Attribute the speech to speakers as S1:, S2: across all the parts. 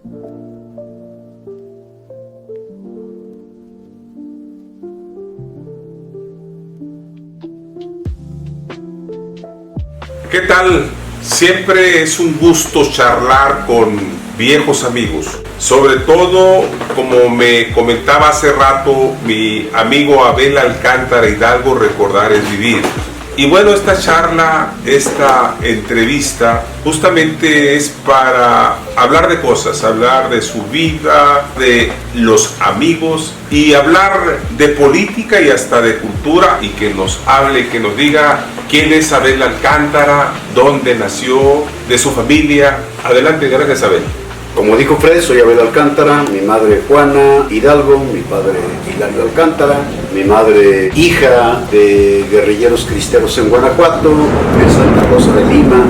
S1: ¿Qué tal? Siempre es un gusto charlar con viejos amigos. Sobre todo, como me comentaba hace rato mi amigo Abel Alcántara Hidalgo, recordar es vivir. Y bueno, esta charla, esta entrevista, justamente es para hablar de cosas, hablar de su vida, de los amigos y hablar de política y hasta de cultura, y que nos hable, que nos diga quién es Abel Alcántara, dónde nació, de su familia. Adelante, gracias Abel.
S2: Como dijo Fred, soy Abel Alcántara, mi madre Juana Hidalgo, mi padre Hilario Alcántara, mi madre hija de guerrilleros cristeros en Guanajuato, en Santa Rosa de Lima,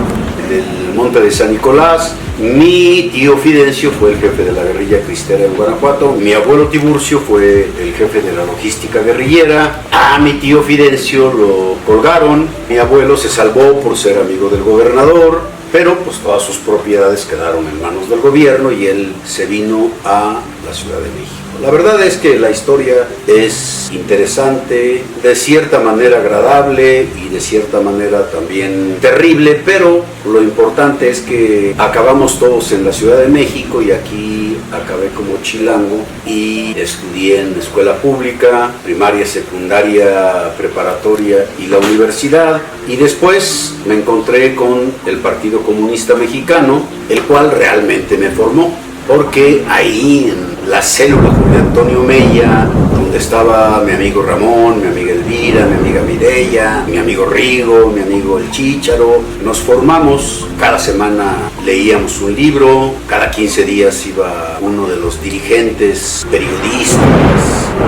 S2: en el Monte de San Nicolás. Mi tío Fidencio fue el jefe de la guerrilla cristera en Guanajuato. Mi abuelo Tiburcio fue el jefe de la logística guerrillera. A mi tío Fidencio lo colgaron. Mi abuelo se salvó por ser amigo del gobernador, pero pues todas sus propiedades quedaron en manos del gobierno y él se vino a la Ciudad de México. La verdad es que la historia es interesante, de cierta manera agradable y de cierta manera también terrible, pero lo importante es que acabamos todos en la Ciudad de México y aquí acabé como chilango y estudié en escuela pública, primaria, secundaria, preparatoria y la universidad, y después me encontré con el Partido Comunista Mexicano, el cual realmente me formó, porque ahí en la célula Julio Antonio Mella, donde estaba mi amigo Ramón, mi amiga Elvira, mi amiga Mireya, mi amigo Rigo, mi amigo El Chícharo, nos formamos. Cada semana leíamos un libro, cada 15 días iba uno de los dirigentes, periodistas,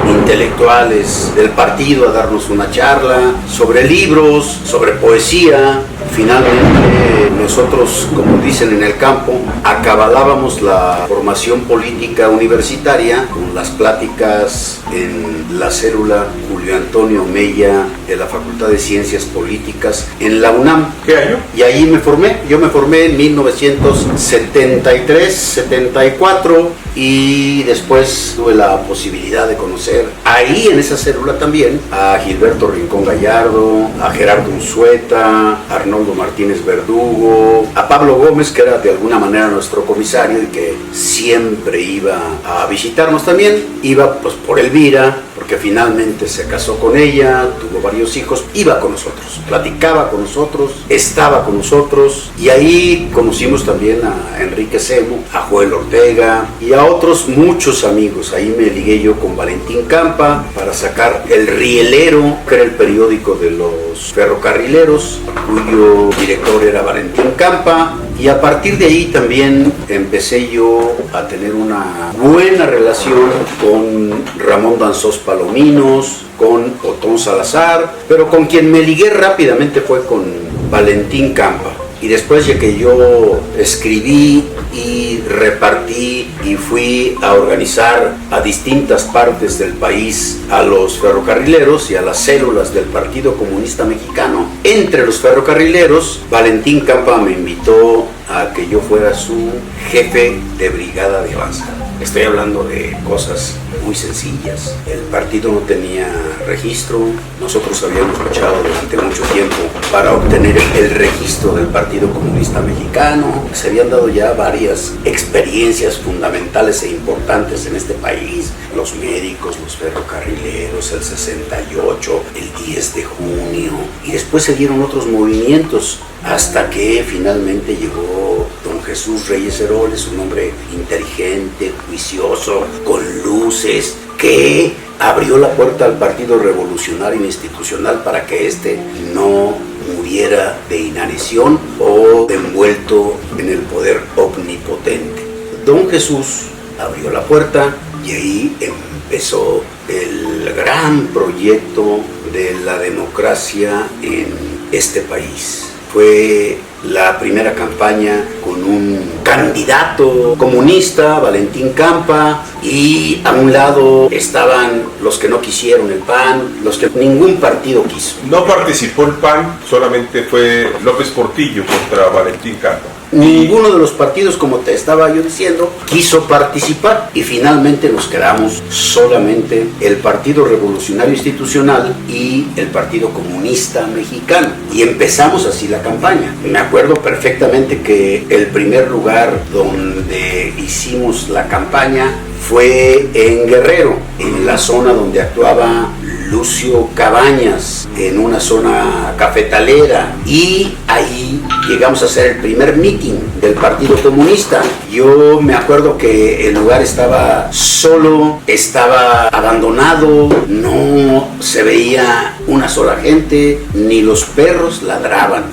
S2: intelectuales del partido a darnos una charla sobre libros, sobre poesía. Finalmente nosotros, como dicen en el campo, acabalábamos la formación política universitaria con las pláticas en la célula Julio Antonio Mella de la Facultad de Ciencias Políticas en la UNAM.
S1: ¿Qué año?
S2: Y ahí me formé. Yo me formé en 1973, 74, y después tuve la posibilidad de conocer ahí en esa célula también a Gilberto Rincón Gallardo, a Gerardo Unzueta, a Arnoldo Martínez Verdugo, a Pablo Gómez, que era de alguna manera nuestro comisario y que siempre iba a visitarnos también. Iba pues por Elvira, porque finalmente se casó con ella, tuvo varios hijos, iba con nosotros, platicaba con nosotros, estaba con nosotros, y ahí conocimos también a Enrique Semo, a Joel Ortega y a otros muchos amigos. Ahí me ligué yo con Valentín Campa para sacar El Rielero, que era el periódico de los ferrocarrileros, cuyo director era Valentín Campa. Y a partir de ahí también empecé yo a tener una buena relación con Ramón Danzós Palominos, con Otón Salazar, pero con quien me ligué rápidamente fue con Valentín Campa. Y después de que yo escribí y repartí y fui a organizar a distintas partes del país a los ferrocarrileros y a las células del Partido Comunista Mexicano, entre los ferrocarrileros, Valentín Campa me invitó a que yo fuera su jefe de brigada de avanzada. Estoy hablando de cosas muy sencillas. El partido no tenía registro. Nosotros habíamos luchado durante mucho tiempo para obtener el registro del Partido Comunista Mexicano. Se habían dado ya varias experiencias fundamentales e importantes en este país. Los médicos, los ferrocarrileros, el 68, el 10 de junio. Y después se dieron otros movimientos hasta que finalmente llegó don Jesús Reyes Heroles, un hombre inteligente, juicioso, con luces, que abrió la puerta al Partido Revolucionario Institucional para que éste no muriera de inanición o de envuelto en el poder omnipotente. Don Jesús abrió la puerta y ahí empezó el gran proyecto de la democracia en este país. Fue la primera campaña con un candidato comunista, Valentín Campa, y a un lado estaban los que no quisieron el PAN, los que ningún partido quiso.
S1: No participó el PAN, solamente fue López Portillo contra Valentín Campa.
S2: Ninguno de los partidos, como te estaba yo diciendo, quiso participar y finalmente nos quedamos solamente el Partido Revolucionario Institucional y el Partido Comunista Mexicano, y empezamos así la campaña. Me acuerdo perfectamente que el primer lugar donde hicimos la campaña fue en Guerrero, en la zona donde actuaba Lucio Cabañas, en una zona cafetalera, y ahí llegamos a hacer el primer meeting del Partido Comunista. Yo me acuerdo que el lugar estaba solo, estaba abandonado, no se veía una sola gente, ni los perros ladraban.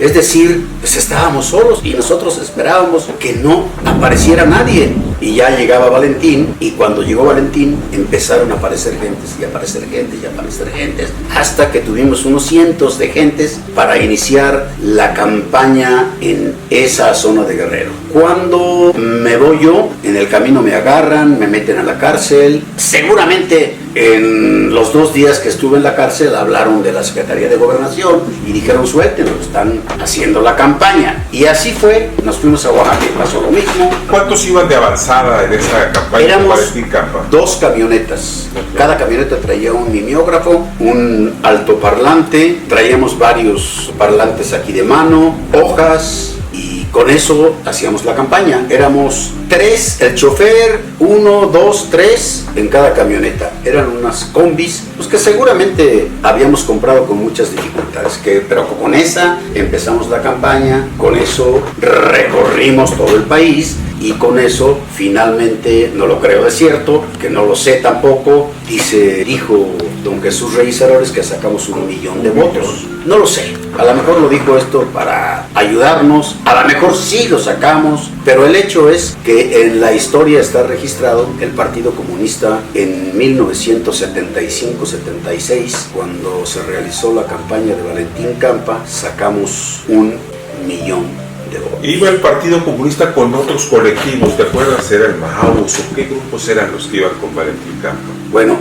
S2: Es decir, pues estábamos solos y nosotros esperábamos que no apareciera nadie. Y ya llegaba Valentín, y cuando llegó Valentín empezaron a aparecer gentes y aparecer gentes y aparecer gentes, hasta que tuvimos unos cientos de gentes para iniciar la campaña en esa zona de Guerrero. Cuando me voy yo, en el camino me agarran, me meten a la cárcel. Seguramente en los 2 días que estuve en la cárcel hablaron de la Secretaría de Gobernación y dijeron: suéltenos, están haciendo la campaña. Y así fue, nos fuimos a Oaxaca y pasó lo mismo.
S1: ¿Cuántos iban de avanzada en esa campaña?
S2: Éramos 2 camionetas. Cada camioneta traía un mimeógrafo, un altoparlante, traíamos varios parlantes aquí de mano, hojas, y con eso hacíamos la campaña. Éramos 3, el chofer, 1, 2, 3 en cada camioneta. Eran unas combis, pues que seguramente habíamos comprado con muchas dificultades, pero con esa empezamos la campaña, con eso recorrimos todo el país, y con eso finalmente, no lo creo de cierto, que no lo sé tampoco, dijo don Jesús Reyes Heroles que sacamos 1 millón de votos. No lo sé, a lo mejor lo dijo esto para ayudarnos, a lo mejor sí lo sacamos, pero el hecho es que en la historia está registrado el Partido Comunista en 1975-76, cuando se realizó la campaña de Valentín Campa, sacamos 1 millón.
S1: ¿Iba el Partido Comunista con otros colectivos? ¿Te acuerdas? ¿Era el Maus o qué grupos eran los que iban con Valentín Campa?
S2: Bueno,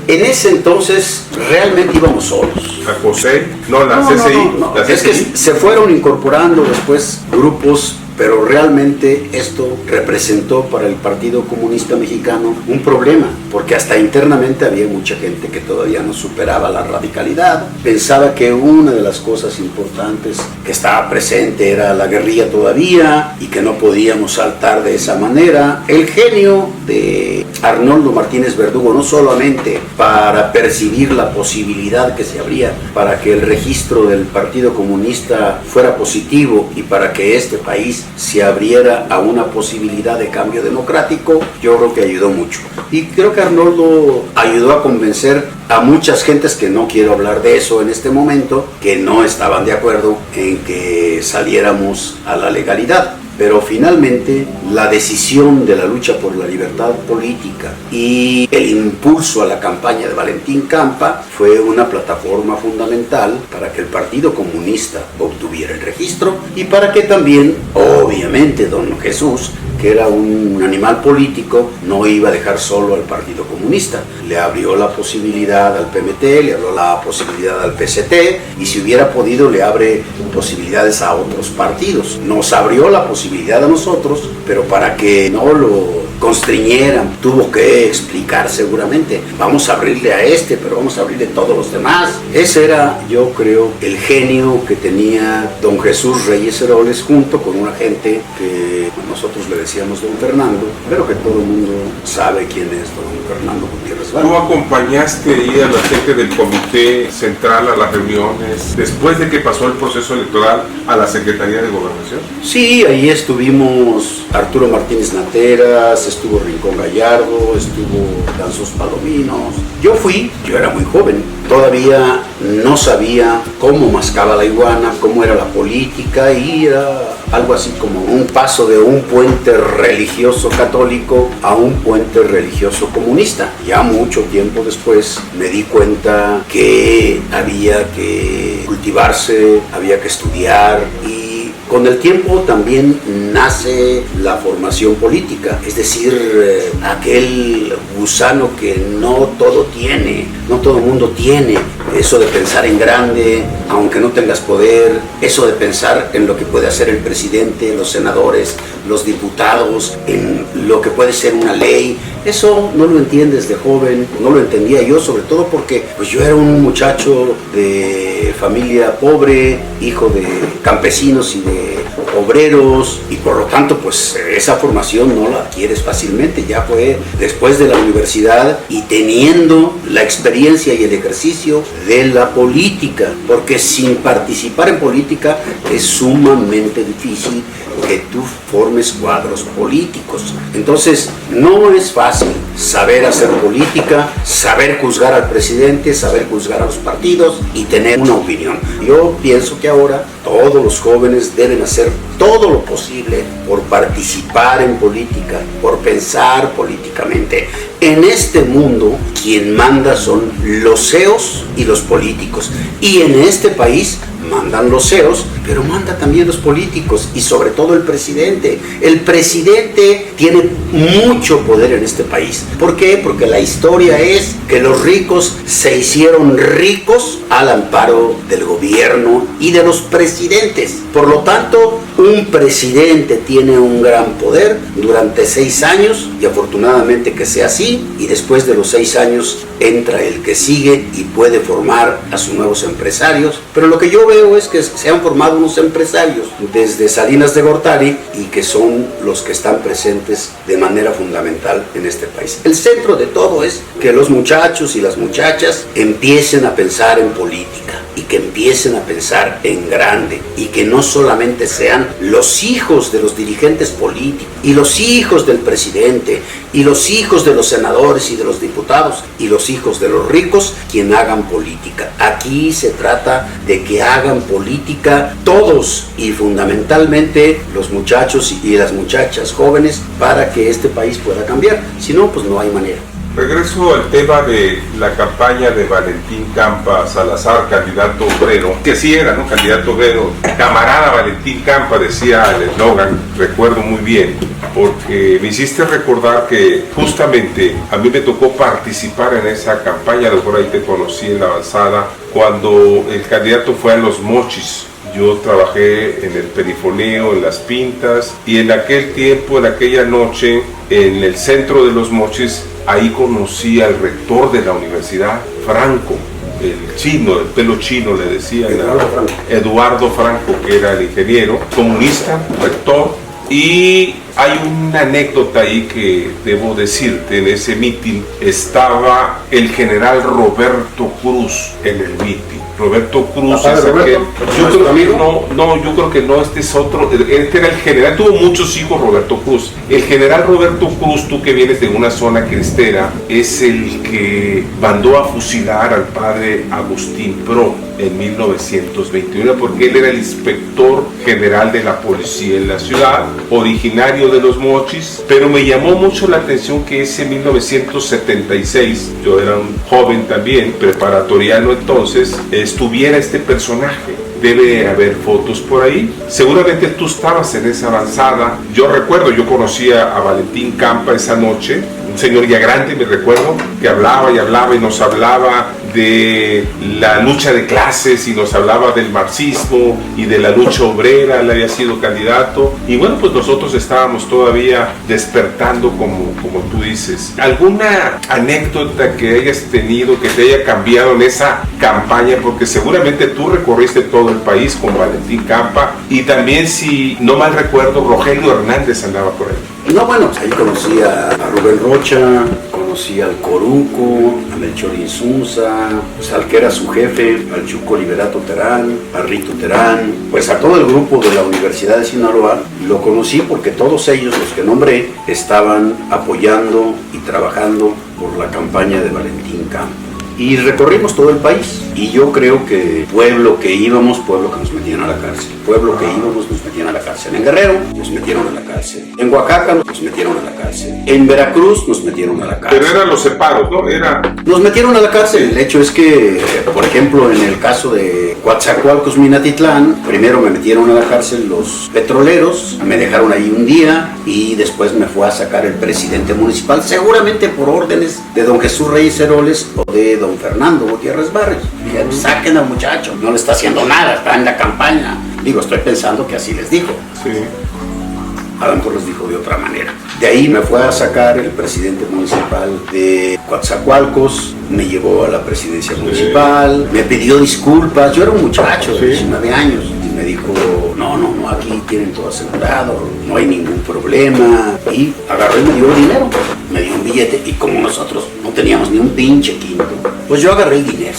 S2: en ese entonces realmente íbamos solos.
S1: ¿A José? No, la CCI.
S2: No.
S1: La CCI.
S2: Es que se fueron incorporando después grupos, pero realmente esto representó para el Partido Comunista Mexicano un problema, porque hasta internamente había mucha gente que todavía no superaba la radicalidad. Pensaba que una de las cosas importantes que estaba presente era la guerrilla todavía y que no podíamos saltar de esa manera. El genio de Arnoldo Martínez Verdugo, no solamente para percibir la posibilidad que se abría para que el registro del Partido Comunista fuera positivo y para que este país se abriera a una posibilidad de cambio democrático, yo creo que ayudó mucho. Y creo que Arnoldo ayudó a convencer a muchas gentes, que no quiero hablar de eso en este momento, que no estaban de acuerdo en que saliéramos a la legalidad. Pero finalmente la decisión de la lucha por la libertad política y el impulso a la campaña de Valentín Campa fue una plataforma fundamental para que el Partido Comunista obtuviera el registro y para que también, obviamente, don Jesús, que era un animal político, no iba a dejar solo al Partido Comunista. Le abrió la posibilidad al PMT, le abrió la posibilidad al PCT, y si hubiera podido le abre posibilidades a otros partidos. Nos abrió la posibilidad a nosotros, pero para que no lo constriñeran, tuvo que explicar seguramente: vamos a abrirle a este, pero vamos a abrirle a todos los demás. Ese era, yo creo, el genio que tenía don Jesús Reyes Heroles, junto con una gente que nosotros le decíamos don Fernando, pero que todo el mundo sabe quién es don Fernando Gutiérrez Barba.
S1: ¿Tú acompañaste ahí a la gente del Comité Central a las reuniones después de que pasó el proceso electoral a la Secretaría de Gobernación?
S2: Sí, ahí estuvimos Arturo Martínez Nateras, estuvo Rincón Gallardo, estuvo Danzos Palominos. Yo era muy joven, todavía no sabía cómo mascaba la iguana, cómo era la política, y era algo así como un paso de un puente religioso católico a un puente religioso comunista. Ya mucho tiempo después me di cuenta que había que cultivarse, había que estudiar, y Con el tiempo también nace la formación política, es decir, aquel gusano que no todo tiene, no todo mundo tiene, eso de pensar en grande, aunque no tengas poder, eso de pensar en lo que puede hacer el presidente, los senadores, los diputados, en lo que puede ser una ley. Eso no lo entiendes de joven, no lo entendía yo, sobre todo porque pues yo era un muchacho de familia pobre, hijo de campesinos y de obreros, y por lo tanto pues esa formación no la adquieres fácilmente. Ya fue después de la universidad y teniendo la experiencia y el ejercicio de la política, porque sin participar en política es sumamente difícil que tú formes cuadros políticos. Entonces no es fácil saber hacer política, saber juzgar al presidente, saber juzgar a los partidos y tener una opinión. Yo pienso que ahora todos los jóvenes deben hacer todo lo posible por participar en política, por pensar políticamente. En este mundo, quien manda son los CEOs y los políticos. Y en este país mandan los CEOs, pero manda también los políticos y sobre todo el presidente. El presidente tiene mucho poder en este país. ¿Por qué? Porque la historia es que los ricos se hicieron ricos al amparo del gobierno y de los presidentes. Por lo tanto, un presidente tiene un gran poder durante 6 años y afortunadamente que sea así, y después de los 6 años entra el que sigue y puede formar a sus nuevos empresarios. Pero lo que yo veo es que se han formado unos empresarios desde Salinas de Gortari y que son los que están presentes de manera fundamental en este país. El centro de todo es que los muchachos y las muchachas empiecen a pensar en política y que empiecen a pensar en grande y que no solamente sean los hijos de los dirigentes políticos y los hijos del presidente y los hijos de los senadores y de los diputados y los hijos de los ricos quien hagan política. Aquí se trata de que hagan política todos y fundamentalmente los muchachos y las muchachas jóvenes para que este país pueda cambiar. Si no, pues no hay manera.
S1: Regreso al tema de la campaña de Valentín Campa Salazar, candidato obrero, que así era, ¿no? Candidato obrero, camarada Valentín Campa, decía el eslogan, recuerdo muy bien, porque me hiciste recordar que justamente a mí me tocó participar en esa campaña, a lo mejor ahí te conocí en la avanzada, cuando el candidato fue a Los Mochis. Yo trabajé en el perifoneo, en las pintas, y en aquel tiempo, en aquella noche, en el centro de Los Mochis, ahí conocí al rector de la universidad, Franco, el chino, el pelo chino le decían, Eduardo Franco, que era el ingeniero, comunista, rector. Y hay una anécdota ahí que debo decirte. En ese mitin estaba el general Roberto Cruz en el mitin. Roberto Cruz es aquel. Yo creo que no, este es otro. Este era el general, tuvo muchos hijos Roberto Cruz. El general Roberto Cruz, tú que vienes de una zona cristera, es el que mandó a fusilar al padre Agustín Pro en 1921, porque él era el inspector general de la policía en la ciudad, originario de Los Mochis, pero me llamó mucho la atención que ese 1976, yo era un joven también, preparatoriano entonces, estuviera este personaje. Debe haber fotos por ahí. Seguramente tú estabas en esa avanzada. Yo recuerdo, yo conocía a Valentín Campa esa noche, un señor ya grande, me recuerdo, que hablaba y nos hablaba de la lucha de clases y nos hablaba del marxismo y de la lucha obrera. Él había sido candidato y bueno, pues nosotros estábamos todavía despertando, como tú dices. ¿Alguna anécdota que hayas tenido que te haya cambiado en esa campaña? Porque seguramente tú recorriste todo el país con Valentín Campa y también, si no mal recuerdo, Rogelio Hernández andaba por ahí.
S2: No, bueno, ahí conocí a Rubén Rocha, conocí al Coruco, a Melchor Insunza, pues al que era su jefe, al Chuco Liberato Terán, a Rito Terán, pues a todo el grupo de la Universidad de Sinaloa. Lo conocí porque todos ellos, los que nombré, estaban apoyando y trabajando por la campaña de Valentín Campa. Y recorrimos todo el país. Y yo creo que pueblo que íbamos, pueblo que nos metían a la cárcel. Pueblo que íbamos, nos metían a la cárcel. En Guerrero, nos metieron a la cárcel. En Oaxaca, nos metieron a la cárcel. En Veracruz, nos metieron a la cárcel.
S1: Pero eran los separos, ¿no?
S2: Nos metieron a la cárcel. El hecho es que, por ejemplo, en el caso de Coatzacoalcos, Minatitlán, primero me metieron a la cárcel los petroleros, me dejaron ahí un día y después me fue a sacar el presidente municipal, seguramente por órdenes de don Jesús Reyes Heroles o de don Fernando Gutiérrez Barrios. Dije, saquen al muchacho, no le está haciendo nada, está en la campaña. Digo, estoy pensando que así les dijo.
S1: Sí.
S2: A lo mejor les dijo de otra manera. De ahí me fue a sacar el presidente municipal de Coatzacoalcos, me llevó a la presidencia municipal, me pidió disculpas. Yo era un muchacho de 19 años y me dijo, no, aquí tienen todo asegurado, no hay ningún problema. Y agarró y me dio dinero, me dio un billete y como nosotros no teníamos ni un pinche quinto, pues yo agarré el dinero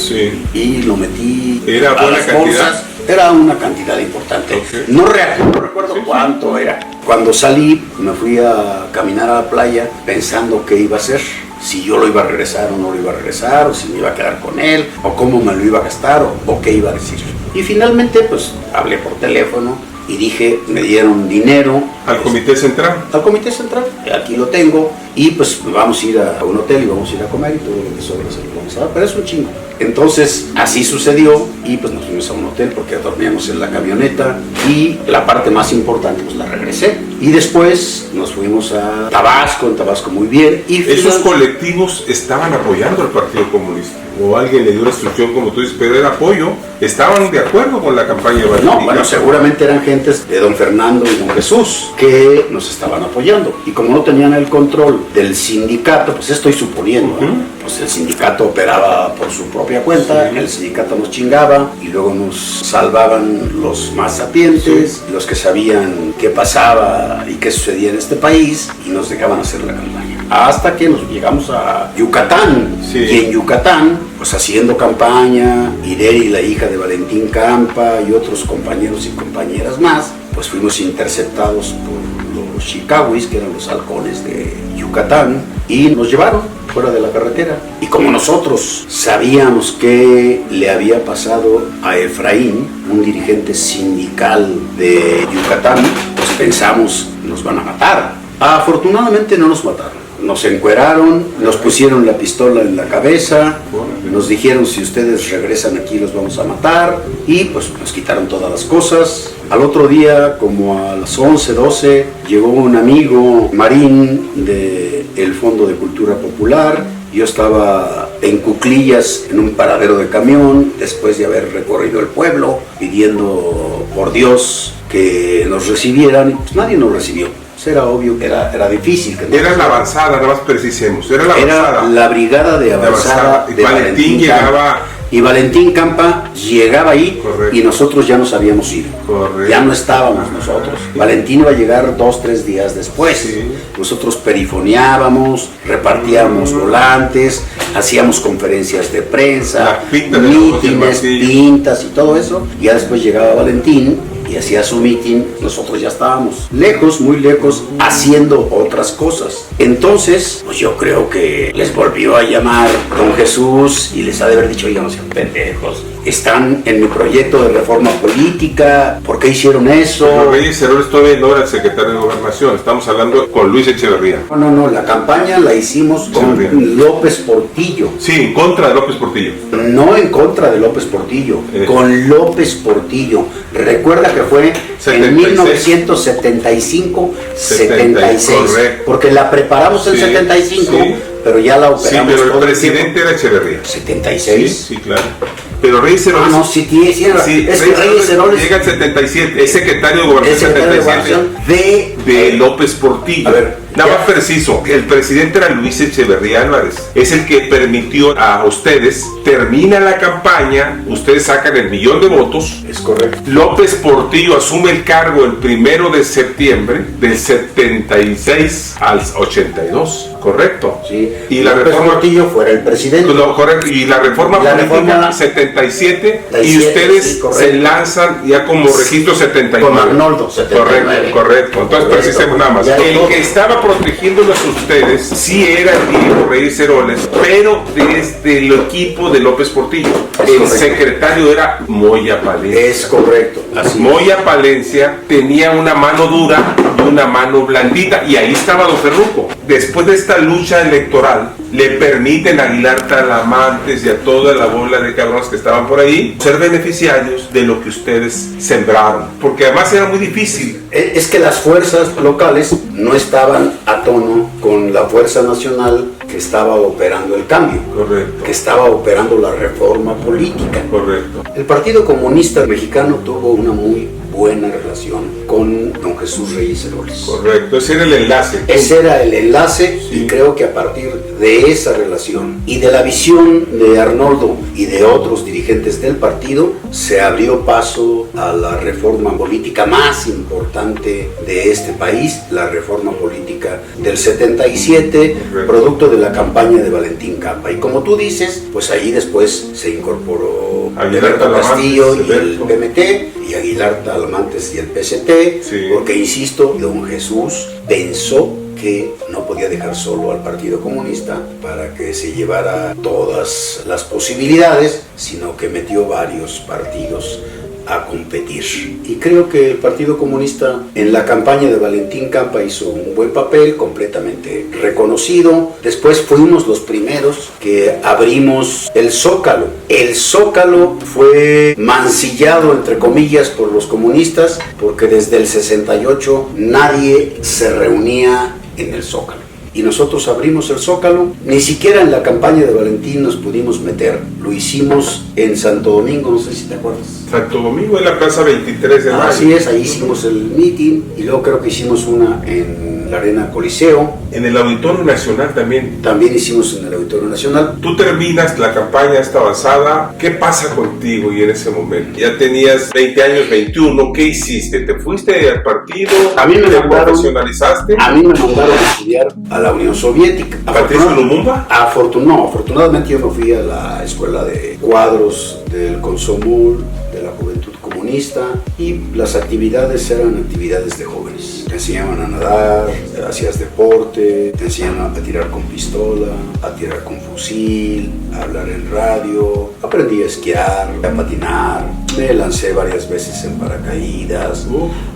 S2: y lo metí a las bolsas. Era una cantidad importante. No recuerdo cuánto era. Cuando salí, me fui a caminar a la playa pensando qué iba a hacer. Si yo lo iba a regresar o no lo iba a regresar, o si me iba a quedar con él, o cómo me lo iba a gastar, o qué iba a decir. Y finalmente, pues, hablé por teléfono y dije, me dieron dinero.
S1: ¿Al Comité Central?
S2: Al Comité Central. Aquí lo tengo. Y pues vamos a ir a un hotel y vamos a ir a comer y todo lo que sobra se lo vamos a dar. Pero es un chingo. Entonces, así sucedió y pues nos fuimos a un hotel porque dormíamos en la camioneta y la parte más importante pues la regresé. Y después nos fuimos a Tabasco, en Tabasco muy bien. Y
S1: ¿esos colectivos estaban apoyando al Partido Comunista? ¿O alguien le dio una instrucción como tú dices, pero era apoyo? ¿Estaban de acuerdo con la campaña de Valentín?
S2: No, bueno, seguramente eran gentes de don Fernando y don Jesús que nos estaban apoyando. Y como no tenían el control del sindicato, pues estoy suponiendo, pues el sindicato operaba por su propia cuenta, el sindicato nos chingaba y luego nos salvaban los más sapientes, los que sabían qué pasaba y qué sucedía en este país y nos dejaban hacer la campaña. Hasta que nos llegamos a Yucatán y en Yucatán, pues haciendo campaña, Ireri, la hija de Valentín Campa y otros compañeros y compañeras más, pues fuimos interceptados por los chicahuis, que eran los halcones de Yucatán, y nos llevaron fuera de la carretera. Y como nosotros sabíamos qué le había pasado a Efraín, un dirigente sindical de Yucatán, pues pensamos, nos van a matar. Afortunadamente no nos mataron. Nos encueraron, nos pusieron la pistola en la cabeza, nos dijeron si ustedes regresan aquí los vamos a matar y pues nos quitaron todas las cosas. Al otro día, como a las 11, 12, llegó un amigo marín del Fondo de Cultura Popular. Yo estaba en cuclillas en un paradero de camión después de haber recorrido el pueblo pidiendo por Dios que nos recibieran y pues nadie nos recibió. Era obvio, era difícil.
S1: Era la avanzada, nada más precisemos. Era la avanzada.
S2: Era la brigada de avanzada.
S1: Y Valentín llegaba.
S2: Y Valentín Campa llegaba ahí.
S1: Correcto.
S2: Y nosotros ya nos habíamos ido.
S1: Correcto.
S2: Ya no estábamos nosotros. Valentín iba a llegar 2-3 días después. Sí. Nosotros perifoneábamos, repartíamos volantes, hacíamos conferencias de prensa, mítines, pintas y todo eso. Y ya después llegaba Valentín y hacía su meeting, nosotros ya estábamos lejos, muy lejos, haciendo otras cosas. Entonces, pues yo creo que les volvió a llamar don Jesús y les ha de haber dicho, oigan, no sean pendejos, están en mi proyecto de reforma política, ¿por qué hicieron eso?
S1: Pero Reyes Heroles todavía no era el secretario de Gobernación, estamos hablando con Luis Echeverría.
S2: No, la campaña la hicimos con López Portillo.
S1: Sí, en contra de López Portillo.
S2: No en contra de López Portillo, con López Portillo. Recuerda que fue 76. En 1975-76, porque la preparamos en 75, pero ya la operamos.
S1: Sí, pero el presidente era Echeverría.
S2: 76.
S1: Sí, claro. Pero Reyes Heroles.
S2: No, sí, es que Reyes Heroles
S1: llega en 77, es secretario de Gobernación de López Portillo.
S2: A ver,
S1: nada más preciso, el presidente era Luis Echeverría Álvarez, es el que permitió a ustedes, termina la campaña, ustedes sacan el 1,000,000 de votos.
S2: Es correcto.
S1: López Portillo asume el cargo el 1 de septiembre del 76 al 82, ¿correcto?
S2: Sí.
S1: Y la
S2: López
S1: reforma
S2: Portillo fuera el presidente.
S1: Correcto. Y la reforma política 77 y ustedes se lanzan ya como registro 79.
S2: Con Arnoldo, 79.
S1: Correcto. Entonces precisemos nada más. El que estaba protegiéndolos a ustedes sí era el Diego Reyes Heroles, pero desde el equipo de López Portillo. El secretario era Moya Palencia.
S2: Es correcto. Así
S1: Moya Palencia tenía una mano dura y una mano blandita, y ahí estaba don Ferruco. Después de esta lucha electoral, le permiten a Aguilar Talamantes y a toda la bola de cabrones que estaban por ahí ser beneficiarios de lo que ustedes sembraron, porque además era muy difícil.
S2: Es que las fuerzas locales no estaban a tono con la fuerza nacional que estaba operando el cambio.
S1: Correcto.
S2: Que estaba operando la reforma política.
S1: Correcto.
S2: El Partido Comunista Mexicano tuvo una muy buena relación con don Jesús Reyes Heroles.
S1: Correcto, ese era el enlace.
S2: Ese era el enlace,
S1: sí.
S2: Y creo que a partir de esa relación y de la visión de Arnoldo y de otros dirigentes del partido, se abrió paso a la reforma política más importante de este país, la reforma política del 77, correcto, producto de la campaña de Valentín Campa. Y como tú dices, pues ahí después se incorporó Alberto Castillo y el PMT, y Aguilar Talamantes y el PST, sí, porque insisto, don Jesús pensó que no podía dejar solo al Partido Comunista para que se llevara todas las posibilidades, sino que metió varios partidos a competir. Y creo que el Partido Comunista en la campaña de Valentín Campa hizo un buen papel, completamente reconocido. Después fuimos los primeros que abrimos el Zócalo. El Zócalo fue mancillado, entre comillas, por los comunistas, porque desde el 68 nadie se reunía en el Zócalo. Y nosotros abrimos el Zócalo. Ni siquiera en la campaña de Valentín nos pudimos meter. Lo hicimos en Santo Domingo, no sé si te acuerdas.
S1: Santo Domingo, en la Plaza 23 de Mayo.
S2: Así es, ahí hicimos el meeting. Y luego creo que hicimos una en la Arena Coliseo.
S1: En el Auditorio Nacional también.
S2: También hicimos en el Auditorio Nacional.
S1: Tú terminas la campaña esta avanzada. ¿Qué pasa contigo y en ese momento? Ya tenías 20 años, 21. ¿Qué hiciste? ¿Te fuiste al partido?
S2: A mí me
S1: ¿Te
S2: mandaron,
S1: profesionalizaste?
S2: A mí me mandaron a estudiar a la Unión Soviética.
S1: ¿Patricio Lumumba?
S2: Afortunadamente yo me fui a la escuela de cuadros del Consomul, de la Juventud Comunista, y las actividades eran actividades de jóvenes. Te enseñaban a nadar, hacías deporte, te enseñaban a tirar con pistola, a tirar con fusil, a hablar en radio, aprendí a esquiar, a patinar, me lancé varias veces en paracaídas,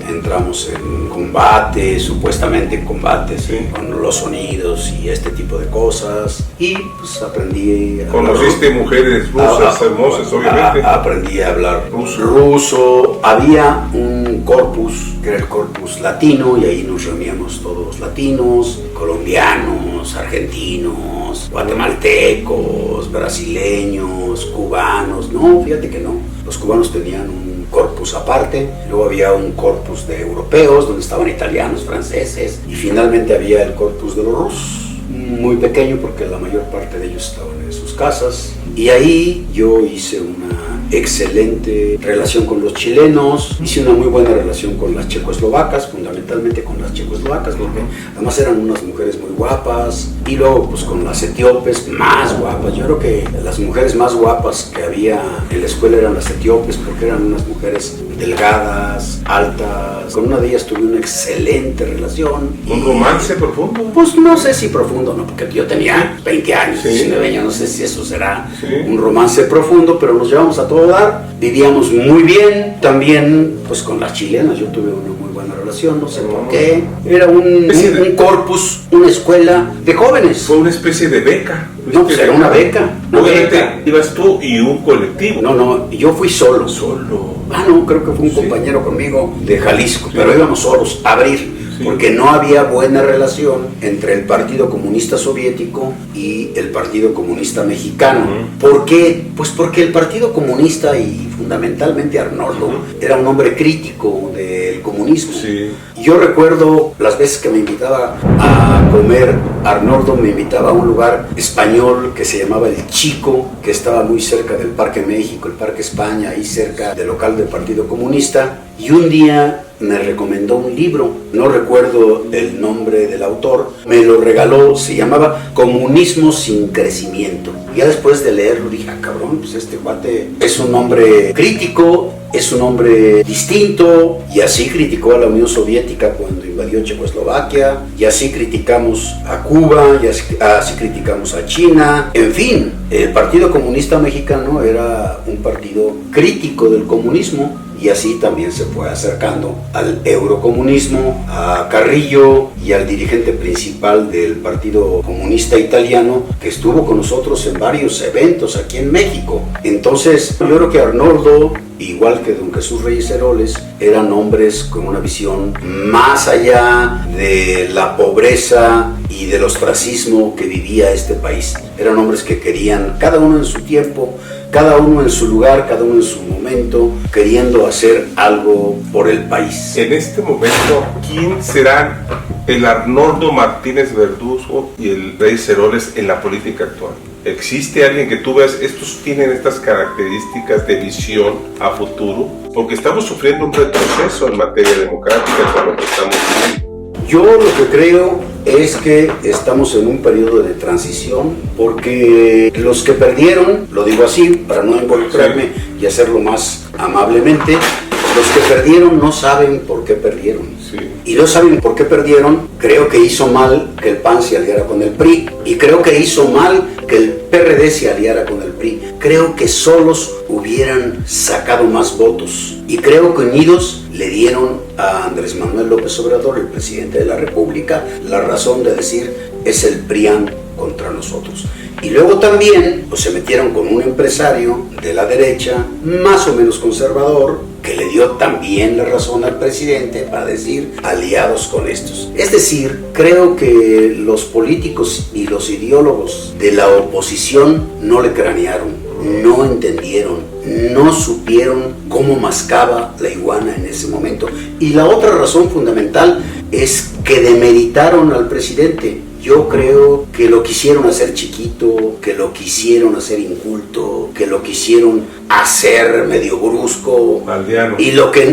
S2: entramos en combate, supuestamente en combates, sí, con los sonidos y este tipo de cosas, y pues aprendí a
S1: ¿Conociste mujeres rusas hermosas, obviamente?
S2: Aprendí a hablar ruso. Había un corpus, que era el corpus latino, y ahí nos reuníamos todos los latinos, colombianos, argentinos, guatemaltecos, brasileños, cubanos. No, fíjate que no. Los cubanos tenían un corpus aparte, luego había un corpus de europeos, donde estaban italianos, franceses, y finalmente había el corpus de los rusos, muy pequeño porque la mayor parte de ellos estaban en sus casas. Y ahí yo hice una excelente relación con los chilenos, hice una muy buena relación con las checoslovacas, fundamentalmente con las checoslovacas, porque además eran unas mujeres muy guapas, y luego pues con las etíopes más guapas. Yo creo que las mujeres más guapas que había en la escuela eran las etíopes, porque eran unas mujeres delgadas, altas. Con una de ellas tuve una excelente relación.
S1: ¿Un romance profundo?
S2: Pues no sé si profundo, no, porque yo tenía 20 años, 19 años, no sé si eso será un romance profundo, pero nos llevamos a todo dar, vivíamos muy bien. También pues con las chilenas yo tuve una muy buena relación, no sé por qué. Era un corpus, una escuela de jóvenes.
S1: Fue una especie de beca.
S2: No, pues era una beca.
S1: Obviamente ibas tú y un colectivo.
S2: No, yo fui solo. No, creo que fue un compañero conmigo de Jalisco, pero íbamos solos a abrir. Porque no había buena relación entre el Partido Comunista Soviético y el Partido Comunista Mexicano. ¿Por qué? Pues porque el Partido Comunista, y fundamentalmente Arnoldo, era un hombre crítico del comunismo. Yo recuerdo las veces que me invitaba a comer, Arnoldo me invitaba a un lugar español que se llamaba El Chico, que estaba muy cerca del Parque México, el Parque España, ahí cerca del local del Partido Comunista. Y un día me recomendó un libro, no recuerdo el nombre del autor, me lo regaló, se llamaba Comunismo sin Crecimiento. Ya después de leerlo dije, cabrón, pues este cuate es un hombre crítico, es un hombre distinto, y así criticó a la Unión Soviética cuando invadió Checoslovaquia, y así criticamos a Cuba, y así criticamos a China. En fin, el Partido Comunista Mexicano era un partido crítico del comunismo, y así también se fue acercando al eurocomunismo, a Carrillo y al dirigente principal del Partido Comunista Italiano, que estuvo con nosotros en varios eventos aquí en México. Entonces, yo creo que Arnoldo, igual que don Jesús Reyes Heroles, eran hombres con una visión más allá de la pobreza y del ostracismo que vivía este país. Eran hombres que querían, cada uno en su tiempo, cada uno en su lugar, cada uno en su momento, queriendo hacer algo por el país.
S1: En este momento, ¿quién serán el Arnoldo Martínez Verduzco y el Reyes Heroles en la política actual? ¿Existe alguien que tú veas, estos tienen estas características de visión a futuro? Porque estamos sufriendo un retroceso en materia democrática con lo que estamos viviendo.
S2: Yo lo que creo es que estamos en un periodo de transición, porque los que perdieron, lo digo así para no involucrarme y hacerlo más amablemente, los que perdieron no saben por qué perdieron.
S1: Sí.
S2: Y no saben por qué perdieron. Creo que hizo mal que el PAN se aliara con el PRI, y creo que hizo mal que el PRD se aliara con el PRI. Creo que solos hubieran sacado más votos, y creo que unidos le dieron a Andrés Manuel López Obrador, el presidente de la República, la razón de decir: es el PRIAN contra nosotros. Y luego también pues, se metieron con un empresario de la derecha, más o menos conservador, que le dio también la razón al presidente para decir aliados con estos. Es decir, creo que los políticos y los ideólogos de la oposición no le cranearon, no entendieron, no supieron cómo mascaba la iguana en ese momento. Y la otra razón fundamental es que demeritaron al presidente. Yo creo que lo quisieron hacer chiquito, que lo quisieron hacer inculto, que lo quisieron hacer medio brusco,
S1: aldeano.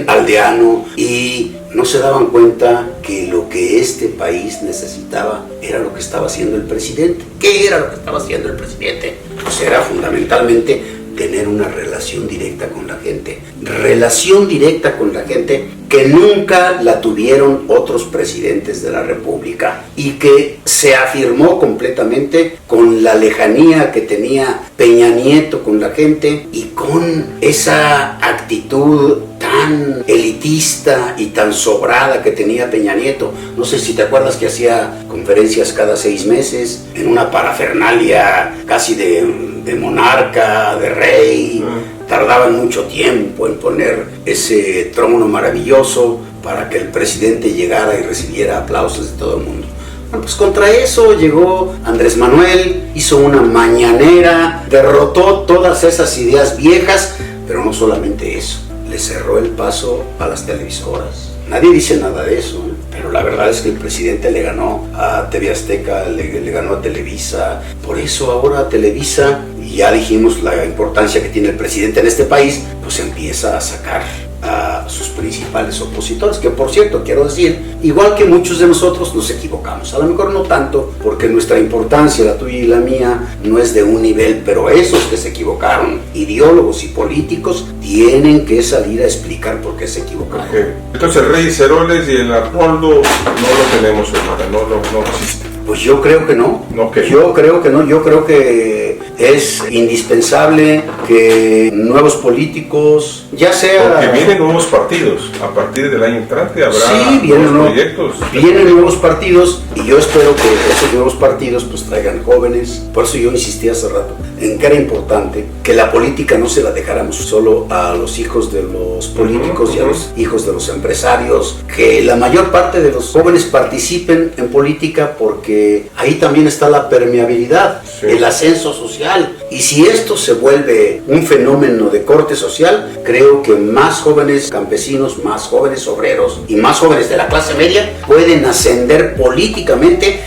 S2: Aldeano, y no se daban cuenta que lo que este país necesitaba era lo que estaba haciendo el presidente. ¿Qué era lo que estaba haciendo el presidente? Pues era fundamentalmente tener una relación directa con la gente. Relación directa con la gente que nunca la tuvieron otros presidentes de la República, y que se afirmó completamente con la lejanía que tenía Peña Nieto con la gente, y con esa actitud tan elitista y tan sobrada que tenía Peña Nieto. No sé si te acuerdas que hacía conferencias cada 6 meses en una parafernalia casi de monarca, de rey. Tardaban mucho tiempo en poner ese trono maravilloso para que el presidente llegara y recibiera aplausos de todo el mundo. Bueno, pues contra eso llegó Andrés Manuel, hizo una mañanera, derrotó todas esas ideas viejas, pero no solamente eso, le cerró el paso a las televisoras. Nadie dice nada de eso, pero la verdad es que el presidente le ganó a TV Azteca, le ganó a Televisa. Por eso ahora Televisa, y ya dijimos la importancia que tiene el presidente en este país, pues empieza a sacar a sus principales opositores, que por cierto, quiero decir, igual que muchos de nosotros nos equivocamos, a lo mejor no tanto, porque nuestra importancia, la tuya y la mía, no es de un nivel, pero esos que se equivocaron, ideólogos y políticos, tienen que salir a explicar por qué se equivocaron.
S1: Okay. Entonces el Reyes Heroles y el Arnoldo no lo tenemos, no existe.
S2: Pues yo creo que no.
S1: Okay.
S2: Yo creo que no. Yo creo que es indispensable que nuevos políticos, ya sea...
S1: Porque vienen nuevos partidos. A partir del año entrante habrá nuevos proyectos.
S2: Vienen nuevos partidos, y yo espero que esos nuevos partidos pues traigan jóvenes. Por eso yo insistí hace rato en que era importante que la política no se la dejáramos solo a los hijos de los políticos y a los hijos de los empresarios, que la mayor parte de los jóvenes participen en política, porque ahí también está la permeabilidad, el ascenso social. Y si esto se vuelve un fenómeno de corte social, creo que más jóvenes campesinos, más jóvenes obreros y más jóvenes de la clase media pueden ascender políticamente,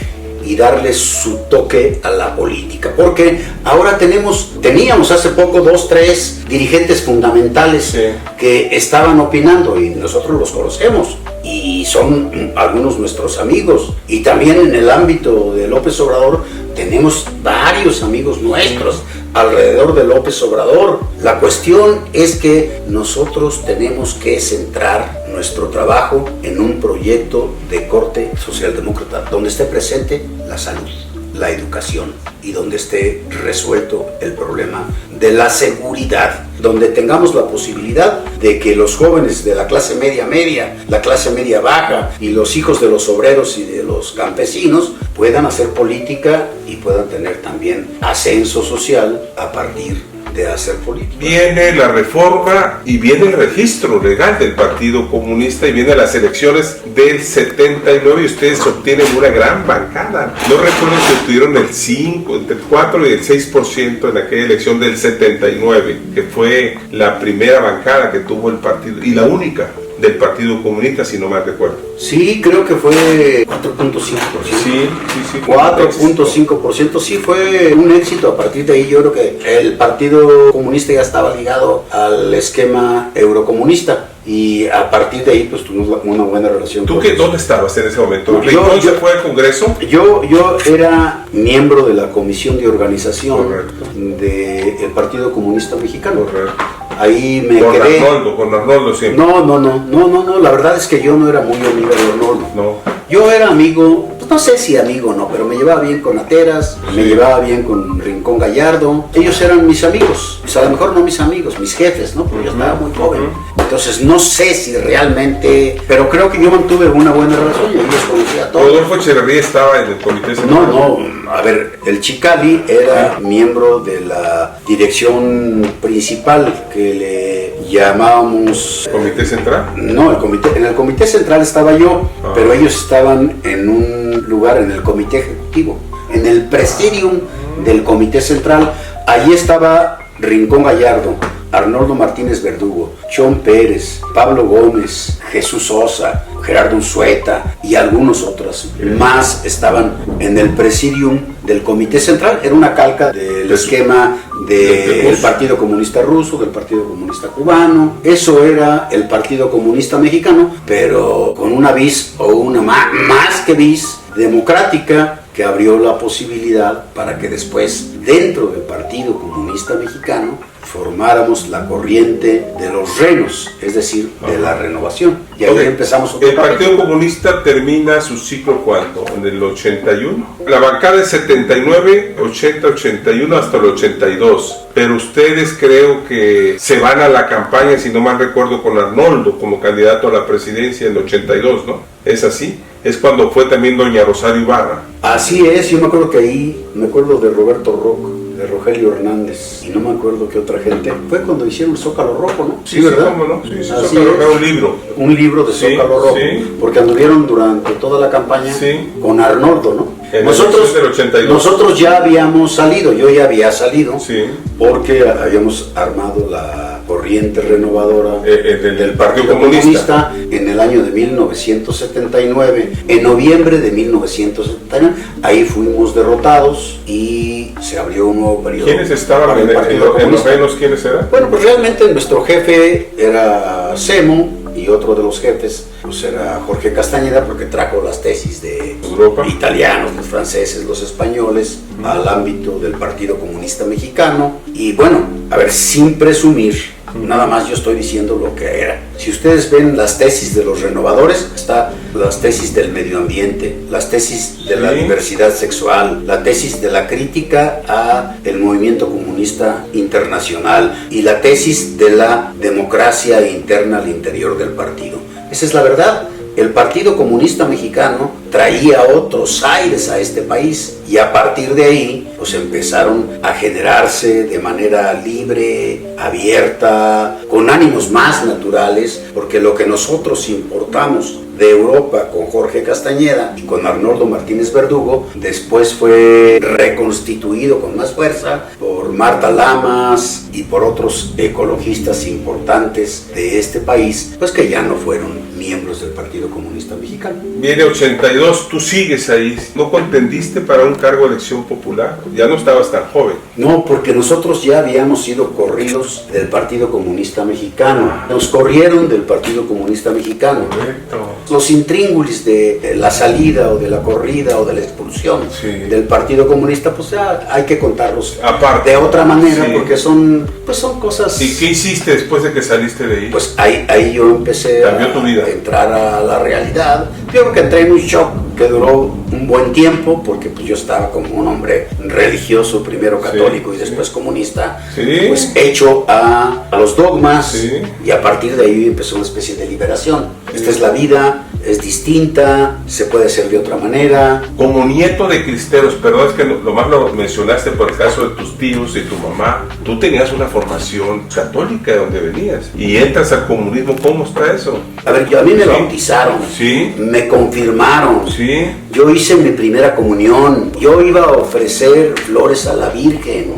S2: y darle su toque a la política, porque ahora teníamos hace poco 2, 3 dirigentes fundamentales que estaban opinando y nosotros los conocemos y son algunos nuestros amigos, y también en el ámbito de López Obrador tenemos varios amigos nuestros alrededor de López Obrador. La cuestión es que nosotros tenemos que centrar nuestro trabajo en un proyecto de corte socialdemócrata, donde esté presente la salud, la educación y donde esté resuelto el problema de la seguridad, donde tengamos la posibilidad de que los jóvenes de la clase media, la clase media baja y los hijos de los obreros y de los campesinos puedan hacer política y puedan tener también ascenso social a partir de hacer política.
S1: Viene la reforma y viene el registro legal del Partido Comunista y vienen las elecciones del 79 y ustedes obtienen una gran bancada. No recuerdo si obtuvieron el 5, entre el 4 y el 6% en aquella elección del 79, que fue la primera bancada que tuvo el partido y la única del Partido Comunista, si no mal recuerdo.
S2: Sí, creo que fue 4.5%.
S1: Sí.
S2: 4.5%, sí fue un éxito. A partir de ahí yo creo que el Partido Comunista ya estaba ligado al esquema eurocomunista y a partir de ahí pues tuvimos una buena relación.
S1: ¿Tú dónde estabas en ese momento? ¿Yo fue al Congreso?
S2: Yo era miembro de la comisión de organización del Partido Comunista Mexicano.
S1: Correcto.
S2: Ahí me quedé.
S1: Con Arnoldo siempre.
S2: No, la verdad es que yo no era muy amigo de Arnoldo.
S1: No.
S2: Yo era amigo, pues no sé si amigo o no, pero me llevaba bien con Ateras, me llevaba bien con Rincón Gallardo. Ellos eran mis amigos, pues a lo mejor no mis amigos, mis jefes, ¿no? Porque yo estaba muy joven. Entonces no sé si realmente, pero creo que yo mantuve una buena relación y yo los conocía a todos.
S1: ¿Rodolfo Echeverría estaba en el comité central?
S2: No, a ver, el Chicali era miembro de la dirección principal que le llamábamos...
S1: ¿Comité central?
S2: No, en el comité central estaba yo, pero ellos estaban en un lugar, en el comité ejecutivo, en el presidium del comité central. Allí estaba Rincón Gallardo, Arnoldo Martínez Verdugo, Chon Pérez, Pablo Gómez, Jesús Sosa, Gerardo Unzueta y algunos otros más estaban en el presidium del Comité Central. Era una calca del esquema del Partido Comunista Ruso, del Partido Comunista Cubano. Eso era el Partido Comunista Mexicano, pero con una vis o una más que vis democrática, que abrió la posibilidad para que después, dentro del Partido Comunista Mexicano, formáramos la corriente de los renos, es decir, de la renovación. Y ahí empezamos otro
S1: capítulo. ¿El Partido Comunista termina su ciclo cuándo? ¿En el 81? La bancada es 79, 80, 81 hasta el 82. Pero ustedes creo que se van a la campaña, si no mal recuerdo, con Arnoldo como candidato a la presidencia en el 82, ¿no? ¿Es así? Es cuando fue también doña Rosario Ibarra.
S2: Así es, yo me acuerdo que ahí, me acuerdo de Roberto Rock, de Rogelio Hernández, y no me acuerdo qué otra gente. Fue cuando hicieron el Zócalo Rojo, ¿no?
S1: Sí, ¿verdad? ¿Cómo no? Sí, Zócalo Rojo, un libro.
S2: Un libro de Zócalo Rojo, porque anduvieron durante toda la campaña con Arnoldo, ¿no? Nosotros ya habíamos salido, yo ya había salido, porque habíamos armado la corriente renovadora del Partido Comunista en el año de 1979, en noviembre de 1979, ahí fuimos derrotados y se abrió un nuevo periodo.
S1: ¿Quiénes estaban en los menos? ¿Quiénes eran?
S2: Bueno, pues realmente nuestro jefe era Semo, y otro de los jefes pues era Jorge Castañeda, porque trajo las tesis de
S1: Europa,
S2: italianos, los franceses, los españoles al ámbito del Partido Comunista Mexicano. Y bueno, a ver, sin presumir, nada más yo estoy diciendo lo que era. Si ustedes ven las tesis de los renovadores, está las tesis del medio ambiente, las tesis de la diversidad sexual, la tesis de la crítica a el movimiento comunista internacional y la tesis de la democracia interna al interior del partido. Esa es la verdad. El Partido Comunista Mexicano traía otros aires a este país y a partir de ahí pues empezaron a generarse de manera libre, abierta, con ánimos más naturales, porque lo que nosotros importamos de Europa con Jorge Castañeda y con Arnoldo Martínez Verdugo después fue reconstituido con más fuerza por Marta Lamas y por otros ecologistas importantes de este país, pues que ya no fueron miembros del Partido Comunista Mexicano.
S1: Viene 82, tú sigues ahí. ¿No contendiste para un cargo de elección popular? Ya no estabas tan joven.
S2: No, porque nosotros ya habíamos sido corridos del Partido Comunista Mexicano. Nos corrieron del Partido Comunista Mexicano.
S1: Correcto.
S2: Los intríngulis de la salida o de la corrida o de la expulsión del Partido Comunista, pues ya hay que contarlos
S1: Aparte.
S2: de otra manera, porque son cosas...
S1: ¿Y qué hiciste después de que saliste de ahí?
S2: Pues ahí yo empecé a entrar a la realidad. Yo creo que entré en un shock que duró un buen tiempo, porque pues yo estaba como un hombre religioso, primero católico y después comunista, pues hecho a los dogmas, y a partir de ahí empezó una especie de liberación. Esta es la vida, es distinta, se puede hacer de otra manera.
S1: Como nieto de cristeros, perdón, es que lo más lo mencionaste por el caso de tus tíos y tu mamá, tú tenías una formación católica de donde venías y entras al comunismo. ¿Cómo está eso?
S2: A ver, a mí me bautizaron, me confirmaron, yo hice mi primera comunión, yo iba a ofrecer flores a la Virgen,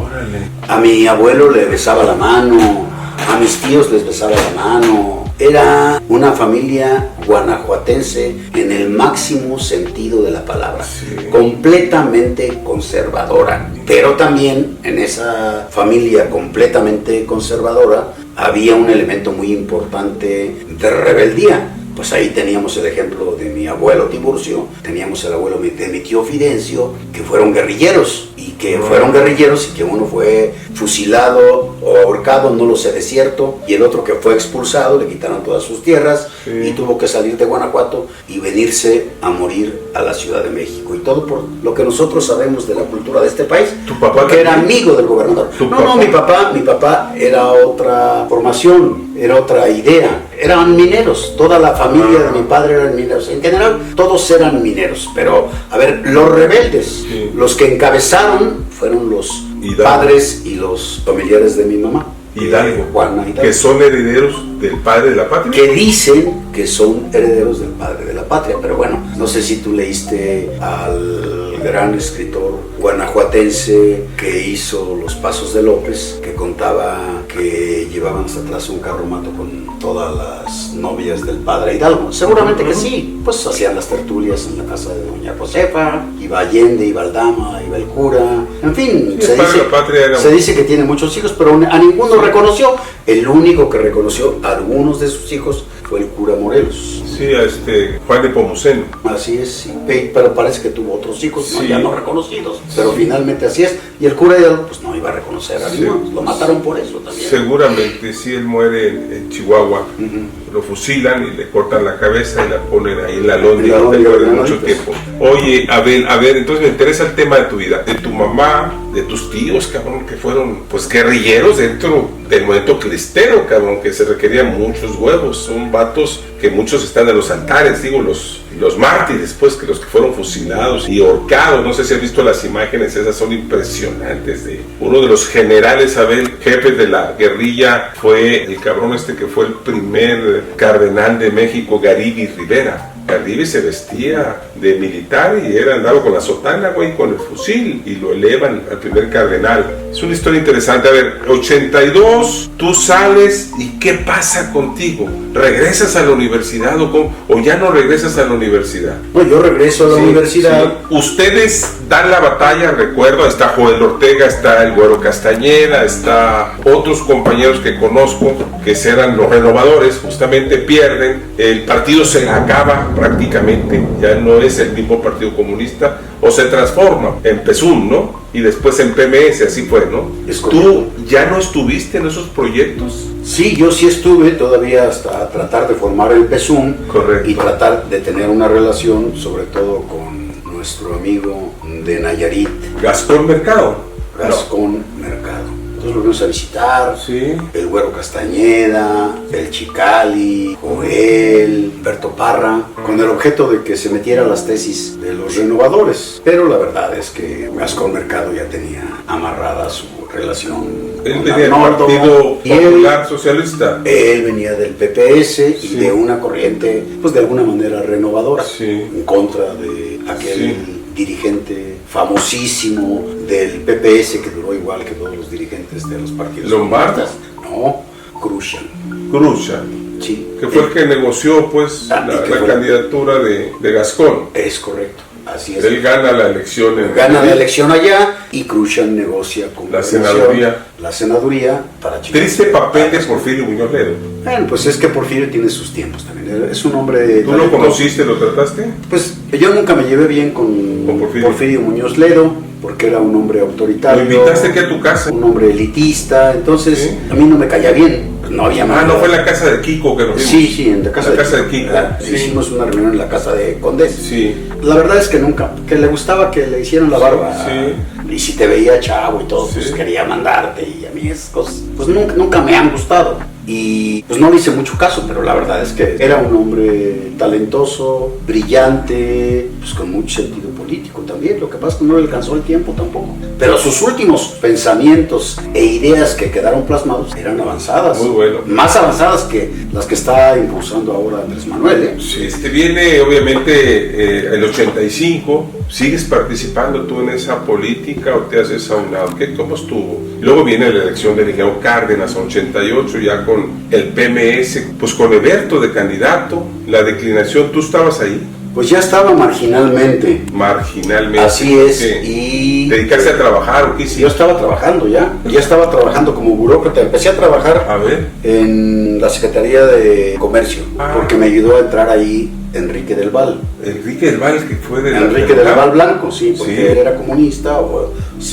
S2: a mi abuelo le besaba la mano, a mis tíos les besaba la mano. Era una familia guanajuatense en el máximo sentido de la palabra, completamente conservadora, pero también en esa familia completamente conservadora había un elemento muy importante de rebeldía. Pues ahí teníamos el ejemplo de mi abuelo Tiburcio, teníamos el abuelo de mi tío Fidencio, que fueron guerrilleros, y que uno fue fusilado o ahorcado, no lo sé de cierto, y el otro que fue expulsado, le quitaron todas sus tierras y tuvo que salir de Guanajuato y venirse a morir a la Ciudad de México. Y todo por lo que nosotros sabemos de la cultura de este país,
S1: ¿Tu papá
S2: porque era amigo del gobernador? No, mi papá era otra formación, era otra idea. Eran mineros, toda la familia de mi padre eran mineros. En general, todos eran mineros. Pero, a ver, los rebeldes, los que encabezaron fueron los padres y los familiares de mi mamá.
S1: Hidalgo,
S2: Juana Hidalgo,
S1: que son herederos del padre de la patria.
S2: Que dicen que son herederos del padre de la patria. Pero bueno, no sé si tú leíste al gran escritor guanajuatense que hizo Los Pasos de López, que contaba que llevaban hasta atrás un carromato con todas las novias del padre Hidalgo. Seguramente que sí, pues hacían las tertulias en la casa de doña Josefa, iba Allende, iba el Dama, iba el cura, en fin, se dice que tiene muchos hijos, pero a ninguno reconoció. El único que reconoció a algunos de sus hijos fue el cura Morelos.
S1: Sí, a Juan de Pomuceno.
S2: Así es, sí. Pero parece que tuvo otros hijos, ya no reconocidos, pero finalmente así es. Y el cura Hidalgo pues no iba a reconocer a ninguno, lo mataron por eso también.
S1: Seguramente, sí, él muere en Chihuahua, lo fusilan y le cortan la cabeza y la ponen ahí en la lóndiga de mucho tiempo. Oye, Abel, a ver, entonces me interesa el tema de tu vida, de tu mamá, de tus tíos, cabrón, que fueron pues guerrilleros dentro del movimiento cristero, cabrón, que se requerían muchos huevos. Son vatos que muchos están en los altares, digo, los mártires, pues, que los que fueron fusilados y ahorcados. No sé si has visto las imágenes, esas son impresionantes. De uno de los generales, Abel, jefes de la guerrilla, fue el cabrón que fue el primer cardenal de México, Garibi Rivera. Garibi se vestía de militar y andaba con la sotana, güey, con el fusil, y lo elevan al primer cardenal. Es una historia interesante. A ver, 82, tú sales y ¿qué pasa contigo? ¿Regresas a la universidad o ya no regresas a la universidad?
S2: No, yo regreso a la universidad.
S1: Sí. Ustedes dan la batalla, recuerdo, está Joel Ortega, está el Güero Castañeda, está otros compañeros que conozco que eran los renovadores, justamente pierden, el partido se acaba prácticamente, ya no es el mismo Partido Comunista, o se transforma en PSUM, ¿no? Y después en PMS, así fue, ¿no? ¿Tú ya no estuviste en esos proyectos?
S2: Sí, yo sí estuve todavía hasta tratar de formar el PSUM.
S1: Correcto.
S2: Y tratar de tener una relación, sobre todo con nuestro amigo de Nayarit,
S1: Gastón Mercado.
S2: Mercado. Entonces lo fuimos a visitar, el Güero Castañeda, el Chicali, Joel, Humberto Parra, con el objeto de que se metiera las tesis de los renovadores. Pero la verdad es que Gascón Mercado ya tenía amarrada su relación.
S1: Él venía del Partido Popular Socialista.
S2: Él venía del PPS y de una corriente, pues de alguna manera renovadora, en contra de aquel dirigente famosísimo del PPS que duró igual que todos los dirigentes de los partidos.
S1: ¿Lombardo?
S2: No, Khrushchev. Sí.
S1: Que fue el que negoció pues la candidatura de Gascón.
S2: Es correcto. Así es.
S1: Él gana la elección.
S2: Gana la elección allá y Khrushchev negocia con
S1: la senaduría.
S2: La senaduría para Chile.
S1: Triste papel de Porfirio Muñoz Ledo.
S2: Bueno, pues es que Porfirio tiene sus tiempos también. Es un hombre.
S1: ¿Tú lo conociste, lo trataste?
S2: Pues yo nunca me llevé bien con Porfirio Muñoz Ledo, porque era un hombre autoritario.
S1: ¿Lo invitaste aquí a tu casa?
S2: Un hombre elitista, entonces ¿sí? A mí no me caía bien. Pues no había más.
S1: No fue en la casa de Kiko que nos vimos.
S2: Sí, en la casa
S1: de Kiko.
S2: Sí. Hicimos una reunión en la casa de Condés.
S1: Sí.
S2: La verdad es que nunca, que le gustaba que le hicieran la barba. Sí. Y si te veía chavo y todo, pues quería mandarte. Y a mí esas cosas, pues nunca me han gustado. Y pues no le hice mucho caso, pero la verdad es que era un hombre talentoso, brillante, pues con mucho sentido político también. Lo que pasa es que no le alcanzó el tiempo tampoco. Pero sus últimos pensamientos e ideas que quedaron plasmados eran avanzadas.
S1: Muy bueno.
S2: Más avanzadas que las que está impulsando ahora Andrés Manuel, ¿eh?
S1: Sí, viene obviamente el 85. ¿Sigues participando tú en esa política o te haces a un lado? ¿Cómo estuvo? Luego viene la elección de Miguel Cárdenas, 88, ya con el PMS, pues con Eberto de candidato, la declinación, ¿tú estabas ahí?
S2: Pues ya estaba marginalmente.
S1: Marginalmente.
S2: Así es.
S1: Sí.
S2: Y
S1: ¿te dedicaste a trabajar o qué hiciste?
S2: Yo estaba trabajando ya estaba trabajando como burócrata. Empecé a trabajar en la Secretaría de Comercio, porque me ayudó a entrar ahí Enrique del Val.
S1: Enrique del Val, que fue de
S2: Enrique del Val Blanco, sí, porque él era comunista, o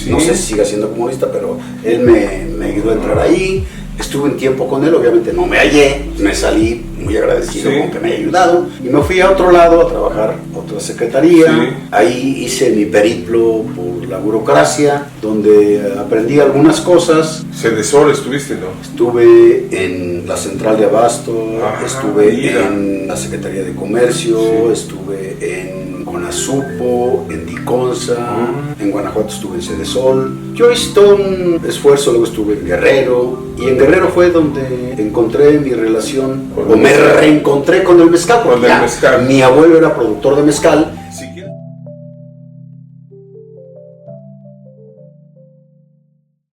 S2: no sé si siga siendo comunista, pero él me ayudó a entrar ahí. Estuve un tiempo con él, obviamente no me hallé, me salí muy agradecido con que me haya ayudado y me fui a otro lado a trabajar, otra secretaría. Ahí hice mi periplo por la burocracia, donde aprendí algunas cosas.
S1: Cedesol estuviste, ¿no?
S2: Estuve en la central de abasto, estuve en la Secretaría de Comercio, estuve en Conasupo, en Diconsa, en Guanajuato estuve en Cedesol. Yo hice todo un esfuerzo, luego estuve en Guerrero, y en Guerrero fue donde encontré mi relación, o me reencontré con el mezcal, porque mi abuelo era productor de mezcal,